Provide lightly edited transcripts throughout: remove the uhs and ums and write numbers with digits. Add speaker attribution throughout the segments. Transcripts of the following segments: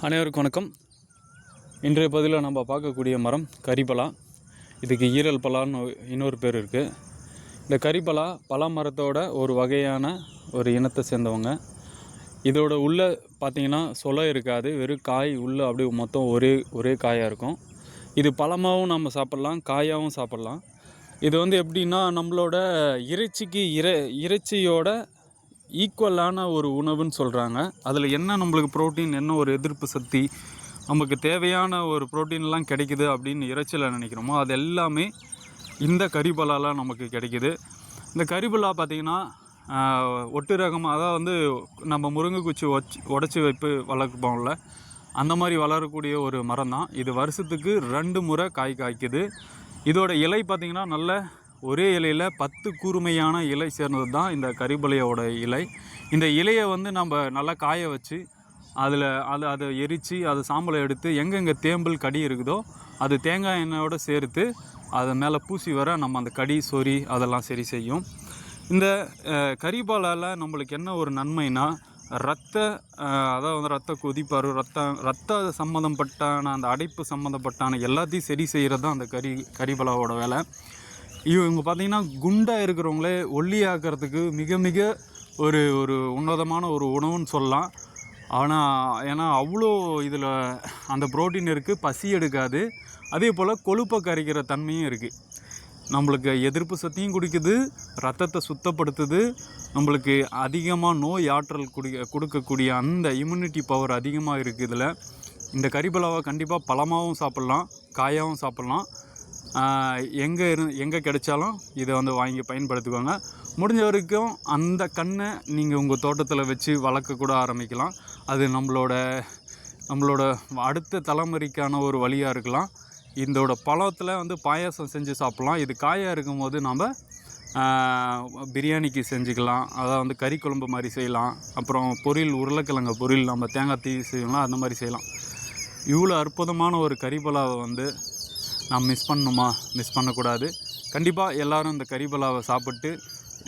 Speaker 1: அனைவருக்கும் வணக்கம். இன்றைய பதிவில் நம்ம பார்க்கக்கூடிய மரம் கரிபலா. இதுக்கு ஈரல் பலான்னு இன்னொரு பேர் இருக்குது. இந்த கரிபலா பலா மரத்தோட ஒரு வகையான ஒரு இனத்தை சேர்ந்தவங்க. இதோட உள்ளே பார்த்திங்கன்னா சொலை இருக்காது, வெறும் காய் உள்ளே அப்படியே மொத்தம் ஒரே காயாக இருக்கும். இது பழமாகவும் நம்ம சாப்பிட்லாம், காயாகவும் சாப்பிட்லாம். இது எப்படின்னா நம்மளோட இறைச்சியோட ஈக்குவலான ஒரு உணவுன்னு சொல்கிறாங்க. அதில் என்ன நம்மளுக்கு ப்ரோட்டீன், என்ன ஒரு எதிர்ப்பு சக்தி, நமக்கு தேவையான ஒரு ப்ரோட்டீன்லாம் கிடைக்குது அப்படின்னு இறைச்சியில் நினைக்கிறோமோ அது எல்லாமே இந்த கரிபலாலாம் நமக்கு கிடைக்குது. இந்த கரிபலா பார்த்திங்கன்னா ஒட்டு ரகமாக, அதாவது நம்ம முருங்கை குச்சி உடச்சி வைப்பு வளர்ப்போம்ல, அந்த மாதிரி வளரக்கூடிய ஒரு மரம் தான் இது. வருஷத்துக்கு 2 முறை காய் காய்க்குது. இதோட இலை பார்த்திங்கன்னா நல்ல ஒரே இலையில் 10 கூர்மையான இலை சேர்ந்தது தான் இந்த கரிபலையோட இலை. இந்த இலையை நம்ம நல்லா காய வச்சு அதை எரித்து அதை சாம்பலை எடுத்து எங்கெங்கே தேம்பல் கடி இருக்குதோ அது தேங்காய் எண்ணெயோடு சேர்த்து அதை மேலே பூசி வர நம்ம அந்த கடி சொறி அதெல்லாம் சரி செய்யும். இந்த கரிபலால் நம்மளுக்கு என்ன ஒரு நன்மைனா, ரத்த கொதிப்பார், ரத்த சம்மந்தப்பட்டான அந்த அடைப்பு சம்மந்தப்பட்டான எல்லாத்தையும் சரி செய்கிறது தான் அந்த கரிபலாவோட வேலை. இவங்க பார்த்திங்கன்னா குண்டாக இருக்கிறவங்களே ஒல்லியாக்கிறதுக்கு மிக மிக ஒரு உன்னதமான ஒரு உணவுன்னு சொல்லலாம். ஏன்னா அவ்வளோ இதில் அந்த புரோட்டீன் இருக்குது, பசி எடுக்காது, அதே போல் கொழுப்பை கரைக்கிற தன்மையும் இருக்குது. நம்மளுக்கு எதிர்ப்பு சக்தியும் குடிக்குது, ரத்தத்தை சுத்தப்படுத்துது, நம்மளுக்கு அதிகமாக நோய் ஆற்றல் கொடுக்கக்கூடிய அந்த இம்யூனிட்டி பவர் அதிகமாக இருக்குது இதில். இந்த கரிபலாவை கண்டிப்பாக பழமாகவும் சாப்பிட்லாம், காயாகவும் சாப்பிட்லாம். எங்கே கிடைச்சாலும் இதை வாங்கி பயன்படுத்திக்கோங்க. முடிஞ்ச வரைக்கும் அந்த கண்ணை நீங்கள் உங்கள் தோட்டத்தில் வச்சு வளர்க்கக்கூட ஆரம்பிக்கலாம். அது நம்மளோட அடுத்த தலைமுறைக்கான ஒரு வழியாக இருக்கலாம். இதோட பழத்தில் பாயாசம் செஞ்சு சாப்பிட்லாம். இது காயாக இருக்கும்போது நம்ம பிரியாணிக்கு செஞ்சுக்கலாம், அதாவது கறி குழம்பு மாதிரி செய்யலாம். அப்புறம் உருளைக்கிழங்கு பொரியல் நம்ம தேங்காய் தீ செய்யலாம், அந்த மாதிரி செய்யலாம். இவ்வளோ அற்புதமான ஒரு கரிபலாவை நாம் மிஸ் பண்ணக்கூடாது. கண்டிப்பாக எல்லோரும் இந்த கரிபலாவை சாப்பிட்டு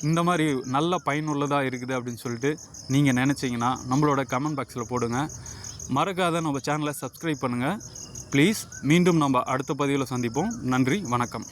Speaker 1: இந்த மாதிரி நல்ல பயனுள்ளதாக இருக்குது அப்படின்னு சொல்லிட்டு நீங்கள் நினச்சிங்கன்னா நம்மளோட கமெண்ட் பாக்ஸில் போடுங்க. மறக்காத நம்ம சேனலை சப்ஸ்கிரைப் பண்ணுங்கள் ப்ளீஸ். மீண்டும் நம்ம அடுத்த பதிவில் சந்திப்போம். நன்றி, வணக்கம்.